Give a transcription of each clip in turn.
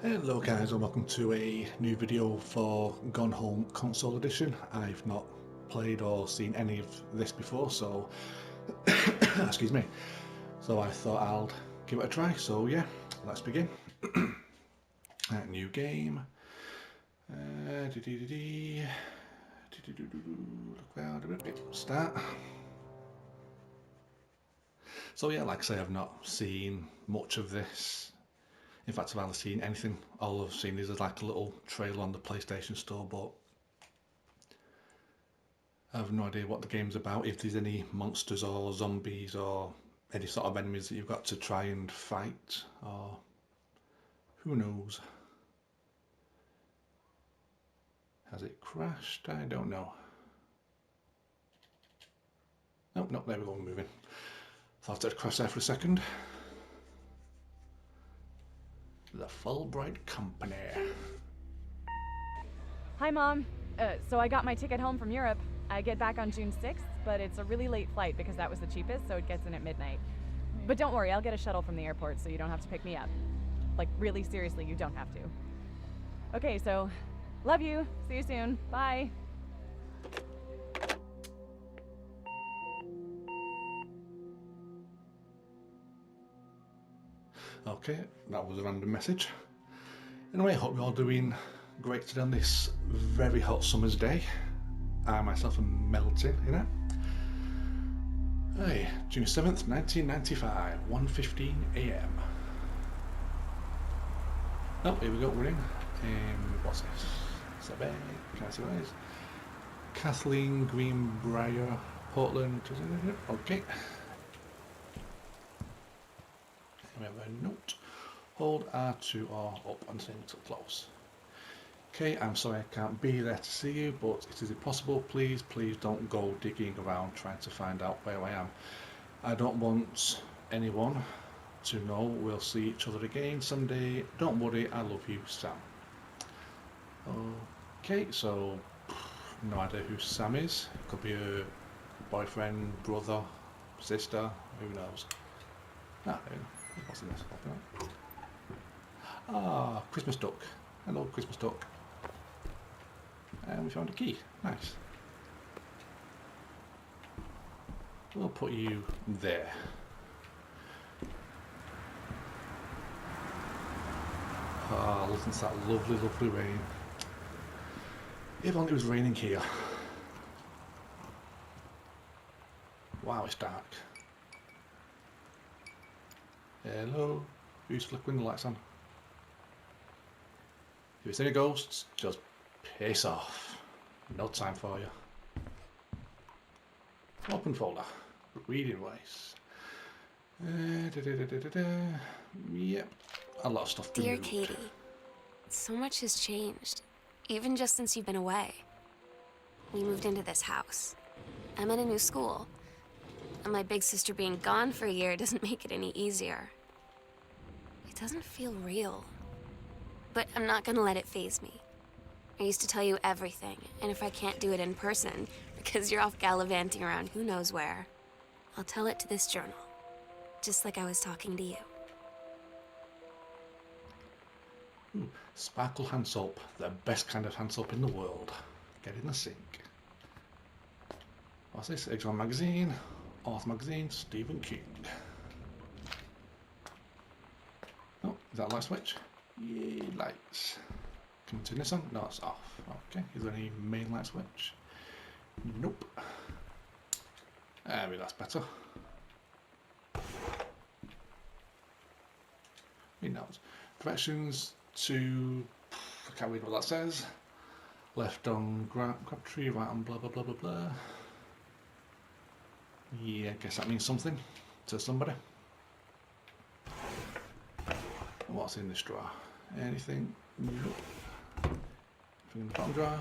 Hello guys and welcome to a new video for Gone Home Console Edition. I've not played or seen any of this before, so excuse me. So I thought I'll give it a try. So yeah, let's begin. New game. Start. So yeah, like I say, I've not seen much of this. In fact, I've hardly seen anything. All I've seen is like a little trailer on the PlayStation Store, but I have no idea what the game's about, if there's any monsters or zombies or any sort of enemies that you've got to try and fight, or who knows. Has it crashed? I don't know. Nope, nope, there we go, we're moving. Thought it'd crash there for a second. The Fulbright Company. Hi, Mom. So I got my ticket home from Europe. I get back on June 6th, but it's a really late flight because that was the cheapest, so it gets in at midnight. But don't worry, I'll get a shuttle from the airport so you don't have to pick me up. Like, really seriously, you don't have to. Okay, so, love you. See you soon. Bye. Okay, that was a random message. Anyway, I hope you're all doing great today on this very hot summer's day. I myself am melting in it. Hey, June 7th, 1995, 1:15 AM. Oh, here we go, we're in. What's this? Is that bad? Can I see what it is? Kathleen Greenbrier, Portland. Okay. We have a note. Hold R2 or up until close. Okay, I'm sorry I can't be there to see you, but it is impossible. Please don't go digging around trying to find out where I am. I don't want anyone to know we'll see each other again someday. Don't worry, I love you, Sam. Okay, so no idea who Sam is. Could be a boyfriend, brother, sister, who knows. Ah, there we go. What's in this? Open up. Ah, Christmas duck. Hello, Christmas duck. And we found a key. Nice. We'll put you there. Ah, listen to that lovely, lovely rain. If only it was raining here. Wow, it's dark. Hello? Who's flickering the lights on? If it's any ghosts, just piss off. No time for you. Open folder. Reading voice. Yep. A lot of stuff. Dear Katie, so much has changed, even just since you've been away. We moved into this house. I'm in a new school. And my big sister being gone for a year doesn't make it any easier. It doesn't feel real. But I'm not gonna let it faze me. I used to tell you everything, and if I can't do it in person, because you're off gallivanting around who knows where, I'll tell it to this journal. Just like I was talking to you. Ooh, Sparkle hand soap, the best kind of hand soap in the world. Get in the sink. What's this? Exxon magazine, Author magazine, Stephen King. Oh, is that a light switch? Yay, lights. Can we turn this on? No, it's off. Okay, is there any main light switch? Nope. Maybe that's better. Who knows? Directions to, I can't read what that says. Left on Crabtree, right on blah blah blah blah blah. Yeah, I guess that means something to somebody. What's in this drawer? Anything? Nope. Anything in the bottom drawer?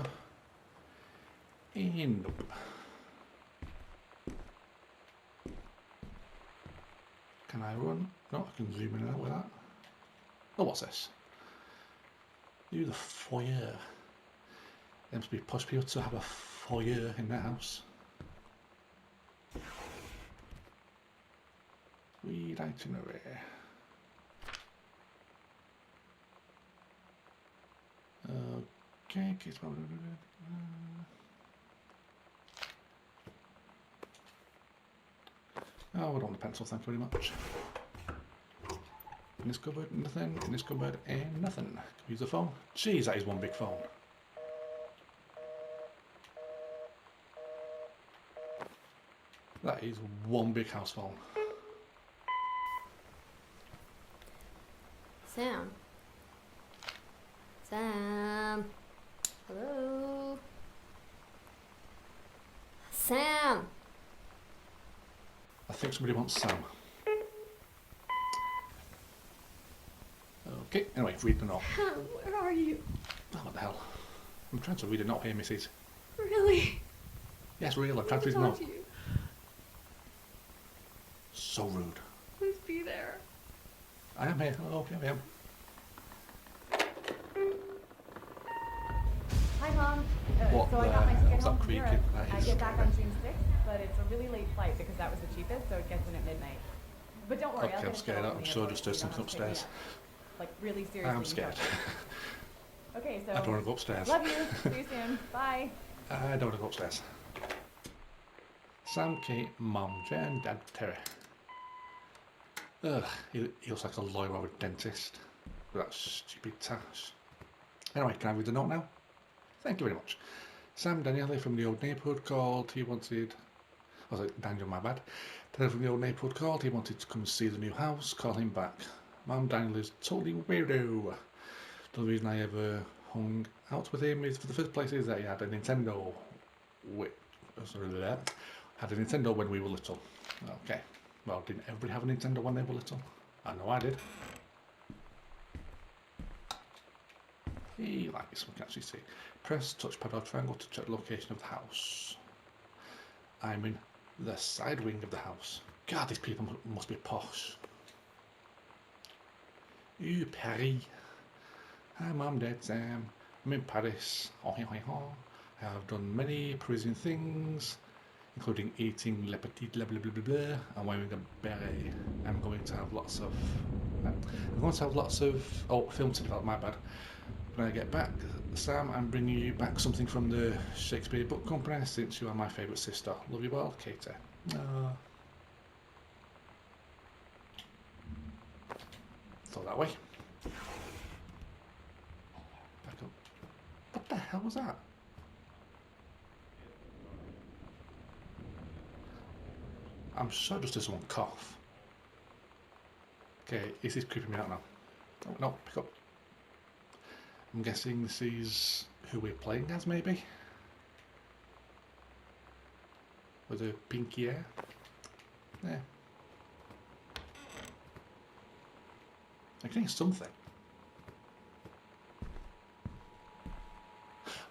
And nope. Can I run? No, I can zoom in and out with that. Oh, what's this? The foyer. There must be posh people to have a foyer in their house. Read itinerary. Okay, case. Oh, we don't want a pencil, thank you very much. In this cupboard, nothing. In this cupboard, nothing. Can we use the phone? Jeez, that is one big phone. That is one big house phone. Sam. Sam. Hello. Sam. I think somebody wants Sam. Okay, anyway, read the note. Where are you? Oh, what the hell? I'm trying to read a note here, Mrs. Really? Yes, real, I'm trying to read a Talk note. to you. So rude. Please be there. I am here. Oh, okay, I am. Hi, Mom. What so I the got my hell ticket is that home from creaking? Europe. That I is get back on scary. June 6th, but it's a really late flight because that was the cheapest, so it gets in at midnight. But don't worry, Okay, I'll get I'm a scared. shuttle I'm from the sure airport, just so there's you don't something have to pick me upstairs. up. Like, really seriously. I'm you scared. don't. Okay, so. I don't want to go upstairs. Love you. See you soon. Bye. I don't want to go upstairs. Sam, Kate, Mum, Jen, Dad, Terry. Ugh, he looks like a lawyer or a dentist with that stupid tash. Anyway, can I read the note now? Thank you very much. Sam Daniele from the old neighbourhood called. He wanted. Was it Daniel, my bad? Daniel from the old neighbourhood called. He wanted to come and see the new house. Call him back. Mum, Daniel is totally weirdo. The reason I ever hung out with him is, for the first place, is that he had a Nintendo. Had a Nintendo when we were little. Okay. Well, didn't everybody have a Nintendo when they were little? I know I did. Like this, we can actually see. Press touchpad or triangle to check the location of the house. I'm in the side wing of the house. God, these people must be posh. Ooh, Paris. Hi, Mum, Dad, Sam. I'm in Paris. Oh, I have done many Parisian things, including eating le petit blah blah blah blah blah and wearing a beret. I'm going to have lots of. Oh, film to develop. My bad. When I get back, Sam, I'm bringing you back something from the Shakespeare Book Company, since you are my favourite sister. Love you well, Katie. Thought that way. Back up. What the hell was that? I'm sure just as one cough. Okay, is this creeping me out now? Oh, no, pick up. I'm guessing this is who we're playing as, maybe? With a pinky hair? Yeah. I can hear something.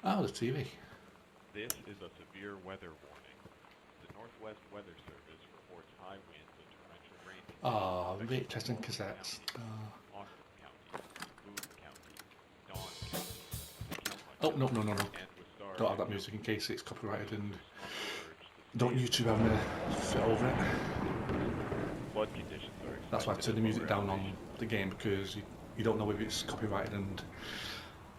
Oh, the TV. This is a severe weather warning. The Northwest Weather Service reports high winds and torrential rain. Oh, the interesting cassettes. Austin County, Boone County, Dawn County, Oh, no. and Wistar. Don't have that music in case it's copyrighted, and don't YouTube having to fit over it. Flood conditions are That's why I turned the music down on the game, because you don't know if it's copyrighted, and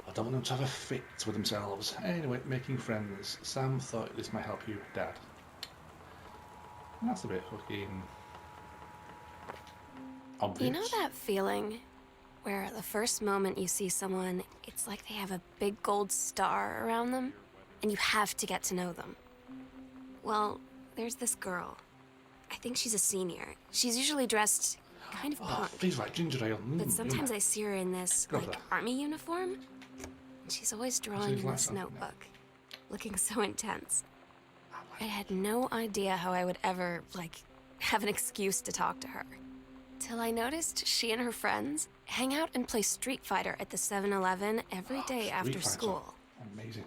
I don't want them to have a fit with themselves. Anyway, making friends. Sam thought this might help you, Dad. And that's a bit fucking obvious. You know that feeling where the first moment you see someone, it's like they have a big gold star around them, and you have to get to know them? Well, there's this girl. I think she's a senior. She's usually dressed kind of Oh, punk. please write ginger ale. But sometimes I see her in this, Go for like, that. army uniform. And she's always drawing Seems in like this something, notebook, looking so intense. I had no idea how I would ever, like, have an excuse to talk to her. Till I noticed she and her friends hang out and play Street Fighter at the 7-Eleven every day Street after Fighter. school. Amazing.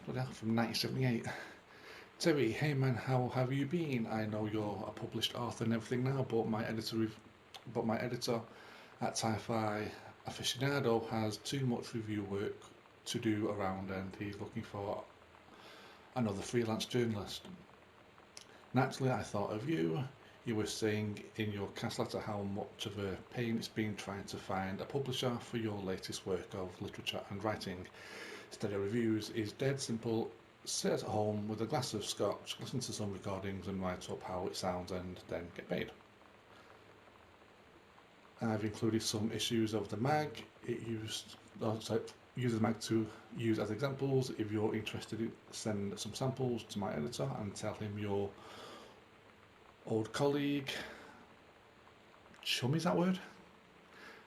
What else from 1978? Terry, hey man, how have you been? I know you're a published author and everything now, but my editor at Sci-Fi Aficionado has too much review work to do around, and he's looking for another freelance journalist. Naturally, I thought of you. You were saying in your cast letter how much of a pain it's been trying to find a publisher for your latest work of literature and writing. Stereo Reviews is dead simple. Sit at home with a glass of scotch, listen to some recordings and write up how it sounds and then get paid. I've included some issues of the mag. It uses the mag to use as examples. If you're interested, send some samples to my editor and tell him your old colleague, chum is that word?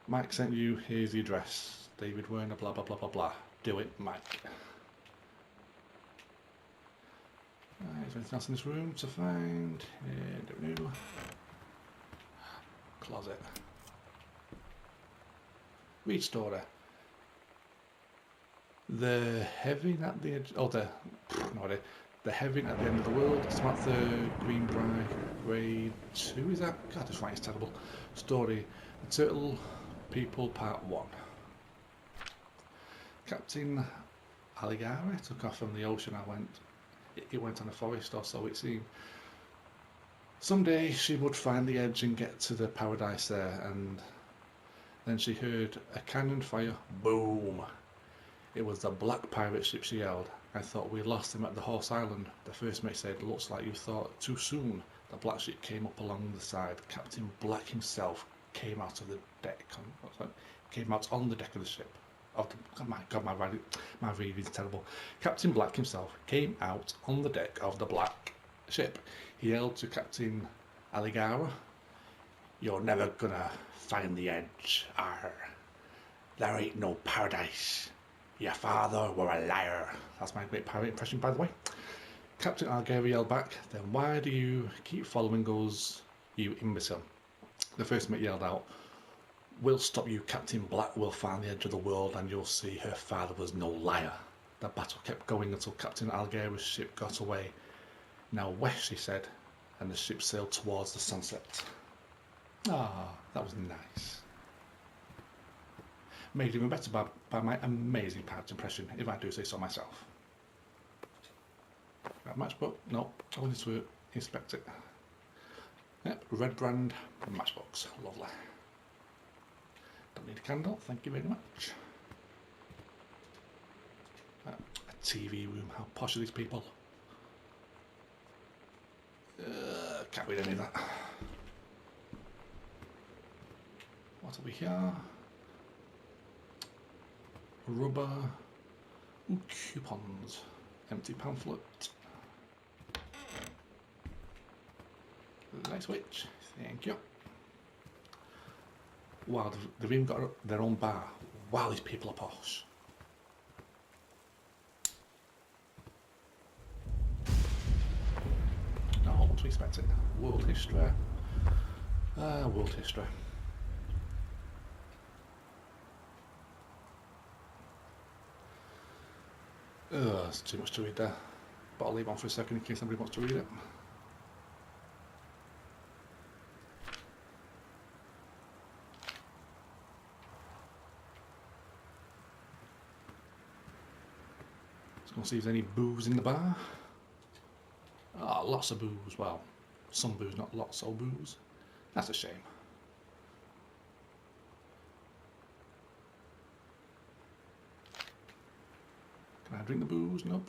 Mike sent you, here's the address. David Werner, blah blah blah blah blah. Do it, Mike. Is there anything else in this room to find? Don't know. Closet. Read story. The heaven at the edge. Oh, no idea. The heaven at the end of the world. Samantha Greenbright, grade 2. Is that? God, this writing's terrible. Story. The Turtle People, Part 1. Captain Alligator took off from the ocean. It went on a forest, or so it seemed. Someday she would find the edge and get to the paradise there, and then she heard a cannon fire. Boom! It was the black pirate ship, she yelled. I thought we lost him at the Horse Island. The first mate said, looks like you thought too soon. The black ship came up along the side. Captain Black himself came out of the deck. Came out on the deck of the ship. Oh my God, my reading is terrible. Captain Black himself came out on the deck of the black ship. He yelled to Captain Alligator, you're never gonna find the edge, Arr. There ain't no paradise. Your father were a liar. That's my great pirate impression, by the way. Captain Alligator yelled back, then why do you keep following us, you imbecile? The first mate yelled out, we'll stop you, Captain Black. We'll find the edge of the world and you'll see her father was no liar. The battle kept going until Captain Alligator's ship got away. Now west, she said, and the ship sailed towards the sunset. Ah, that was nice. Made even better by my amazing pirate impression, if I do say so myself. Right, matchbook? No, I wanted to inspect it. Yep, red brand matchbox. Lovely. Don't need a candle, thank you very much. A TV room, how posh are these people? Can't read any of that. What have we here? Rubber. Ooh, coupons. Empty pamphlet. Light switch. Thank you. Wow, they've even got their own bar. Wow, these people are posh. No, what to expect it? World history. World history. That's too much to read there. But I'll leave on for a second in case somebody wants to read it. Let's go see if there's any booze in the bar. Ah, lots of booze. Well, some booze, not lots of booze. That's a shame. Can I drink the booze? Nope.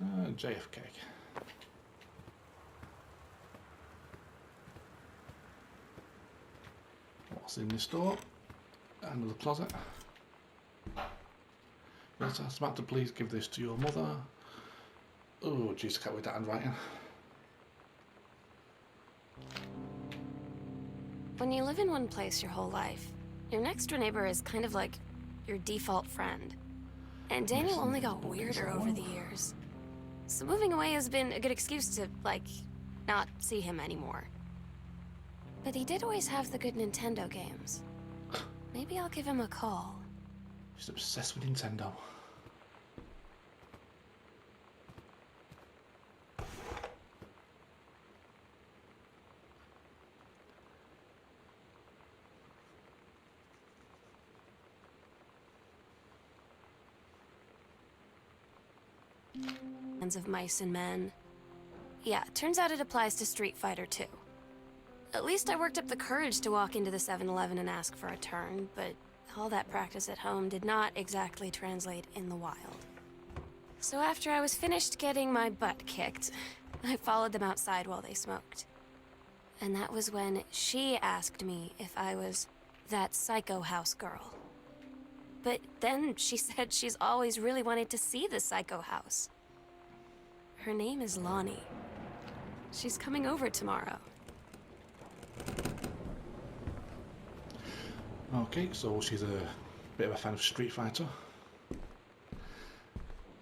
JFK. What's in this door? Another closet. Yes, Samantha, please give this to your mother. Oh, jeez, I can't read that handwriting. When you live in one place your whole life, your next door neighbor is kind of like your default friend. And Daniel only got weirder over the years. So moving away has been a good excuse to, like, not see him anymore. But he did always have the good Nintendo games. Maybe I'll give him a call. She's obsessed with Nintendo. Hands of Mice and Men. Yeah, turns out it applies to Street Fighter too. At least I worked up the courage to walk into the 7-Eleven and ask for a turn, but all that practice at home did not exactly translate in the wild. So after I was finished getting my butt kicked, I followed them outside while they smoked. And that was when she asked me if I was that Psycho House girl. But then she said she's always really wanted to see the Psycho House. Her name is Lonnie. She's coming over tomorrow. Okay, so she's a bit of a fan of Street Fighter.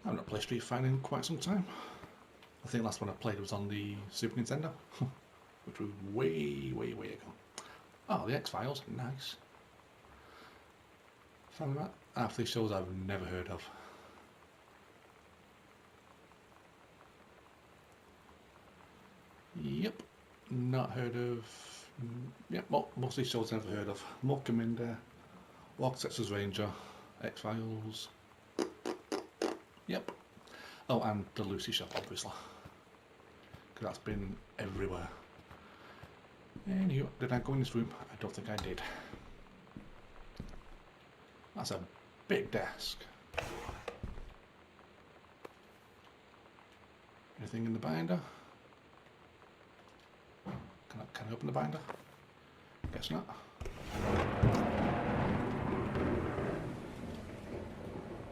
I've not played Street Fighter in quite some time. I think the last one I played was on the Super Nintendo, which was way ago. Oh, the X-Files, nice. Found that. Half these shows I've never heard of. Yep, not heard of. Yep, most of these shows I've never heard of. Morecambe in Walk Texas Ranger, X-Files. Yep. Oh, and the Lucy Shop, obviously. Because that's been everywhere. Anyway, did I go in this room? I don't think I did. That's a big desk. Anything in the binder? Can I open the binder? Guess not.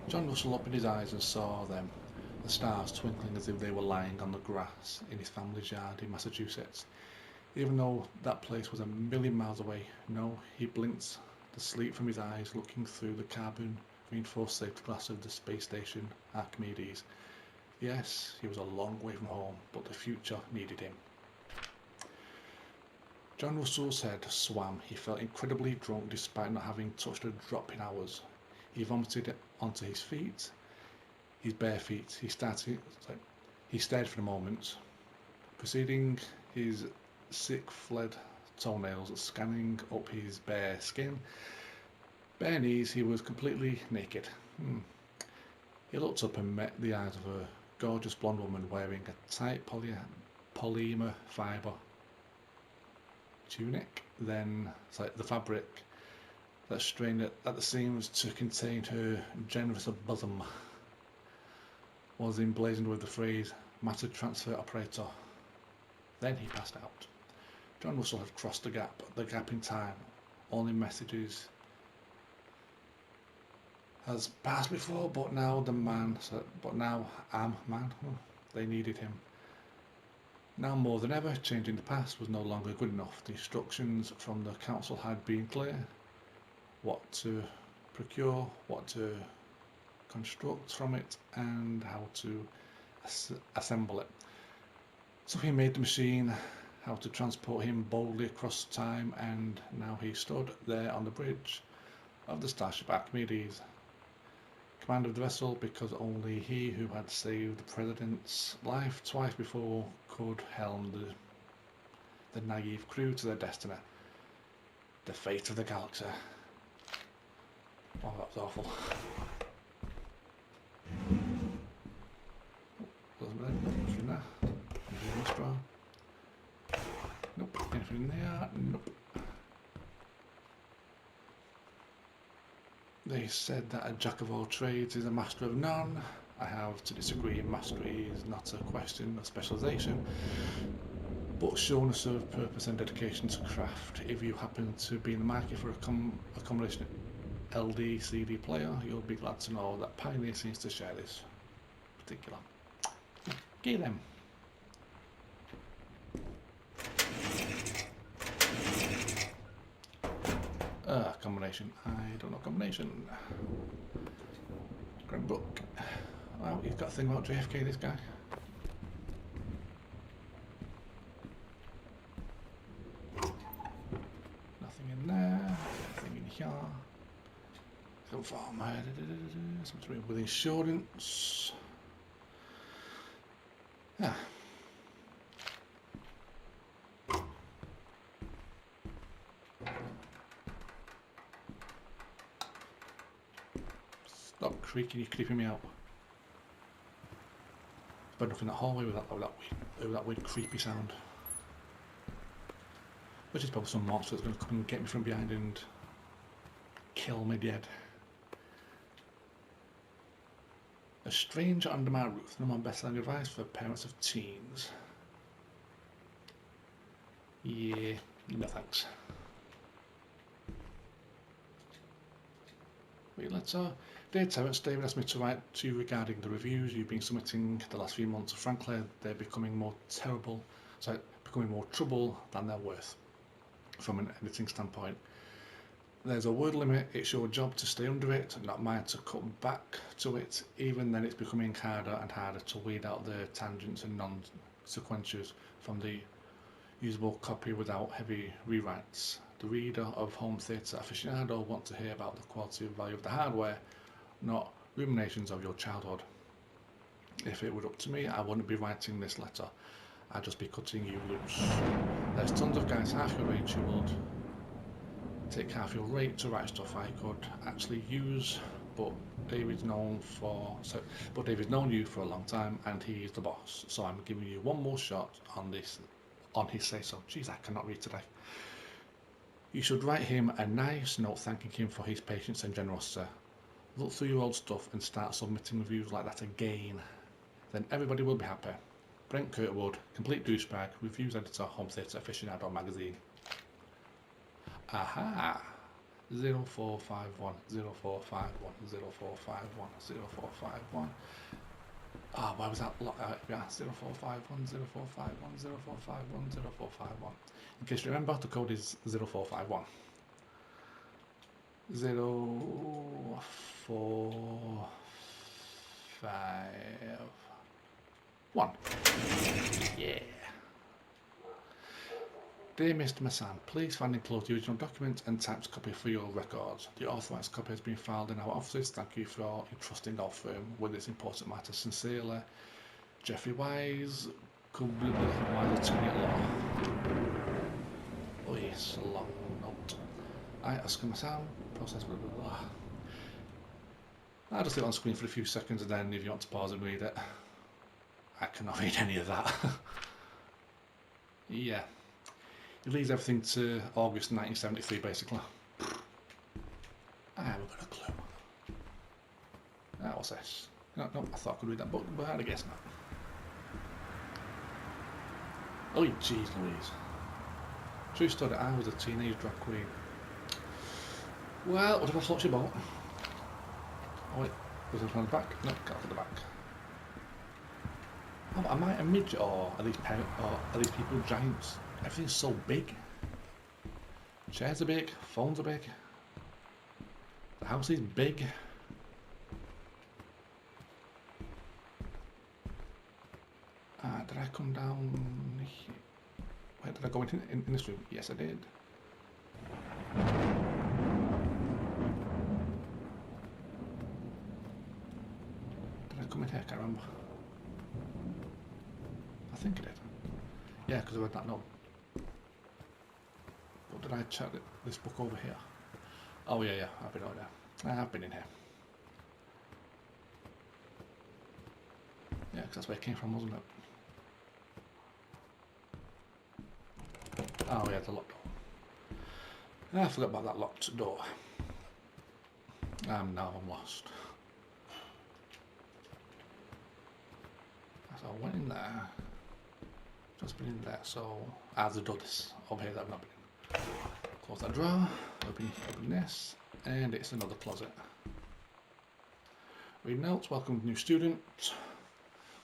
John Russell opened his eyes and saw them, the stars twinkling as if they were lying on the grass in his family's yard in Massachusetts. Even though that place was a million miles away, no, he blinked the sleep from his eyes, looking through the carbon-reinforced safety glass of the space station Archimedes. Yes, he was a long way from home, but the future needed him. John Russell's head swam. He felt incredibly drunk despite not having touched a drop in hours. He vomited onto his feet, his bare feet. He stared for a moment, preceding his sick fled toenails scanning up his bare skin. Bare knees, he was completely naked. He looked up and met the eyes of a gorgeous blonde woman wearing a tight polymer fibre tunic, then the fabric that strained at the seams to contain her generous bosom was emblazoned with the phrase "matter transfer operator." Then he passed out. John Russell had crossed the gap in time. Only messages has passed before, but now they needed him. Now more than ever, changing the past was no longer good enough. The instructions from the council had been clear. What to procure, what to construct from it, and how to assemble it. So he made the machine, how to transport him boldly across time, and now he stood there on the bridge of the Starship Archimedes. Command of the vessel, because only he who had saved the president's life twice before could helm the naive crew to their destiny. The fate of the galaxy. Oh, that was awful. Anything in there? Anything in this drawer? Nope. Anything in there? Nope. They said that a jack of all trades is a master of none. I have to disagree. Mastery is not a question of specialisation, but sureness of purpose and dedication to craft. If you happen to be in the market for a combination LD CD player, you'll be glad to know that Pioneer seems to share this particular. Okay then. Combination. I don't know combination. Grand book. Wow, he's got a thing about JFK, this guy. Nothing in there. Nothing in here. Some form. Something to do with insurance. Ah. Stop creaking, you're creeping me out. spread up in that hallway with that weird creepy sound. Which is probably some monster that's going to come and get me from behind and kill me dead. A stranger under my roof. No more best-selling advice for parents of teens. Yeah, no thanks. Wait, Dear Terence, David asked me to write to you regarding the reviews you've been submitting the last few months. Frankly, they're becoming more trouble than they're worth from an editing standpoint. There's a word limit, it's your job to stay under it, not mine to cut back to it. Even then it's becoming harder and harder to weed out the tangents and non-sequentials from the usable copy without heavy rewrites. The reader of Home Theatre Aficionado want to hear about the quality and value of the hardware, not ruminations of your childhood. If it were up to me, I wouldn't be writing this letter. I'd just be cutting you loose. There's tons of guys half your age who would take half your rate to write stuff I could actually use, but David's known you for a long time and he's the boss, so I'm giving you one more shot on his say-so. Jeez, I cannot read today. You should write him a nice note thanking him for his patience and generosity. Look through your old stuff and start submitting reviews like that again. Then everybody will be happy. Brent Kirkwood, complete douchebag, reviews editor, Home Theatre Aficionado magazine. Aha! 0451 0451 0451 0451. Ah, why was that? Yeah, 0451 0451 0451 0451. In case you remember, the code is 0451. 0451. Yeah. Dear Mr. Massan, please find and enclose the original document and typed copy for your records. The authorised copy has been filed in our offices. Thank you for entrusting our firm with this important matter. Sincerely, Jeffrey Wise, Wise Attorney at Law. Oh yes, a long note. I, Oscar Massan, process blah blah blah. I'll just leave it on screen for a few seconds and then if you want to pause and read it. I cannot read any of that. Yeah. He leaves everything to August 1973, basically. I haven't got a clue. What's this? No, I thought I could read that book, but I guess not. Oh, jeez Louise. True story, I was a teenage drag queen. Well, what have I thought you about? Oh wait, was it on the back? No, got to the back. Oh, am I a midget or are these people giants? Everything's so big. Chairs are big, phones are big. The house is big. Did I come down here? Where did I go in this room? Yes, I did. Did I come in here? I can't remember. I think I did. Yeah, because I read that note. But did I check this book over here? Oh yeah, I've been over there. I have been in here. Yeah, because that's where it came from, wasn't it? Oh yeah, the locked door. I forgot about that locked door. Now I'm lost. So I went in there. Just been in there, so I've done this over here that I've not been in. Close that drawer, open this, and it's another closet. Read notes, welcome new student.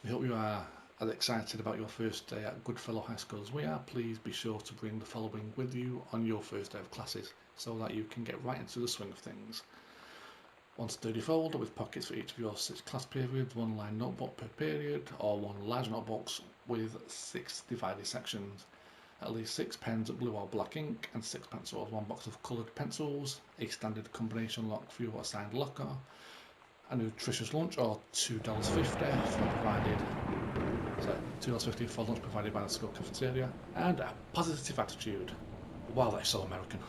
We hope you are as excited about your first day at Goodfellow High School as we are. Please be sure to bring the following with you on your first day of classes so that you can get right into the swing of things. One sturdy folder with pockets for each of your 6 class periods, one line notebook per period, or one large notebook with 6 divided sections. At least 6 pens, blue or black ink, and 6 pencils, 1 box of coloured pencils, a standard combination lock for your assigned locker, a nutritious lunch or $2.50 for lunch provided by the school cafeteria, and a positive attitude. Wow, that's so American.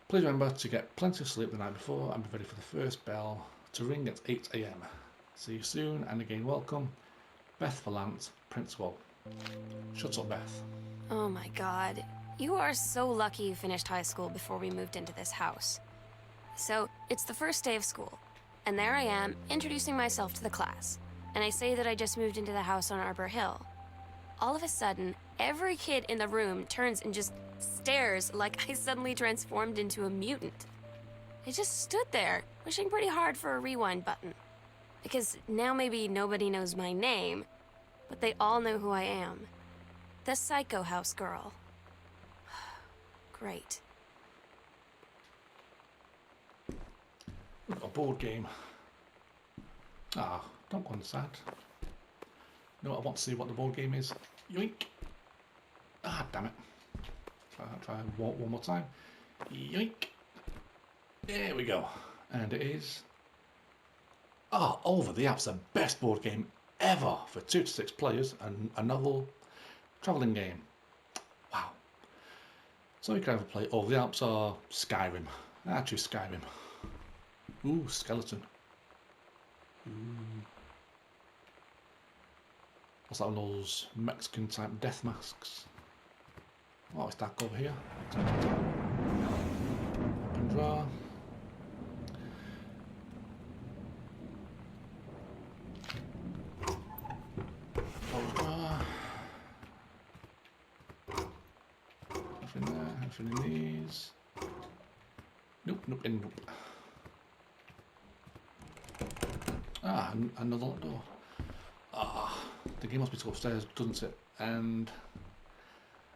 Please remember to get plenty of sleep the night before and be ready for the first bell to ring at 8 AM. See you soon, and again welcome, Beth Valance, Principal. Shut up, Beth. Oh my god. You are so lucky you finished high school before we moved into this house. So, it's the first day of school, and there I am, introducing myself to the class. And I say that I just moved into the house on Arbor Hill. All of a sudden, every kid in the room turns and just stares like I suddenly transformed into a mutant. I just stood there, wishing pretty hard for a rewind button. Because now maybe nobody knows my name, but they all know who I am. The Psycho House girl. Great. We've got a board game. Ah, don't go inside. No, I want to see what the board game is. Yoink! Ah, damn it. Try one more time. Yoink! There we go. And it is... Ah, Over the Alps, the best board game ever for 2 to 6 players, and a novel travelling game. Wow. So you can either play Over the Alps or Skyrim. I choose Skyrim. Ooh, skeleton. Ooh. What's that, one of those Mexican type death masks? Oh, it's dark over here. Open drawer. Close drawer. Nothing there, nothing in these. Nope, nope, and nope. Ah, another locked door. Ah, the game must be to upstairs, doesn't it? And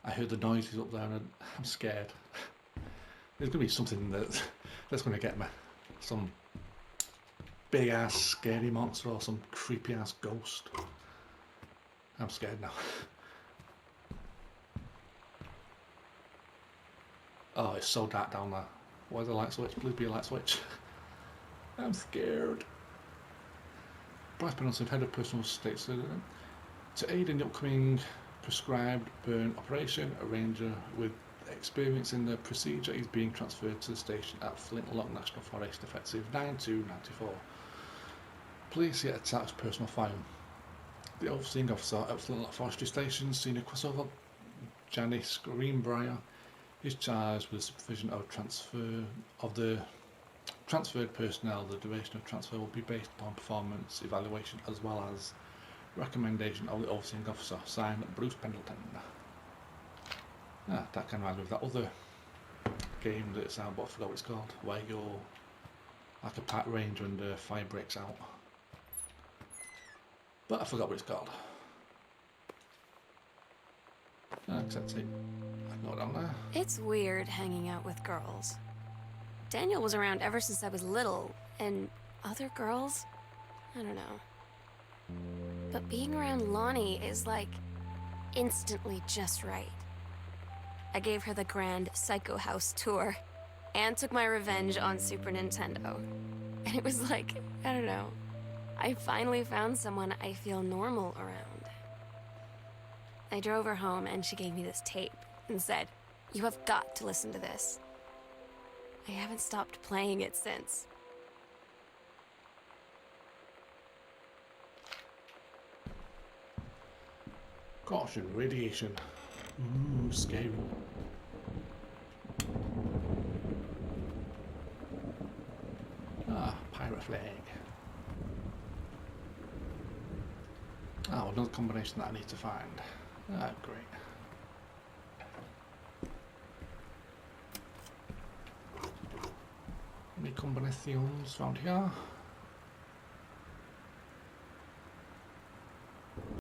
I heard the noises up there and I'm scared. There's going to be something that's going to get me. Some big ass scary monster or some creepy ass ghost. I'm scared now. Oh, it's so dark down there. Where's the light switch? Please be a light switch. I'm scared. Bryce Benelson, head of personal states, to aid in the upcoming prescribed burn operation, a ranger with experience in the procedure is being transferred to the station at Flintlock National Forest effective 9/2/94. Please see attached personal file. The overseeing officer at Flintlock Forestry Station, Senior Crossover Janice Greenbrier, is charged with the supervision of the transferred personnel. The duration of transfer will be based upon performance evaluation as well as recommendation of the overseeing officer. Signed, Bruce Pendleton. Ah, that kind of reminds me of that other game that's out, but I forgot what it's called, where you're like a park ranger and the fire breaks out. But I forgot what it's called. Accept it. I can go down there. It's weird hanging out with girls. Daniel was around ever since I was little, and other girls? I don't know. But being around Lonnie is like instantly just right. I gave her the grand Psycho House tour and took my revenge on Super Nintendo. And it was like, I don't know, I finally found someone I feel normal around. I drove her home and she gave me this tape and said, "You have got to listen to this." I haven't stopped playing it since. Caution, radiation. Ooh, scary. Ah, pirate flag. Oh, another combination that I need to find. Ah, great. Any combinations found here?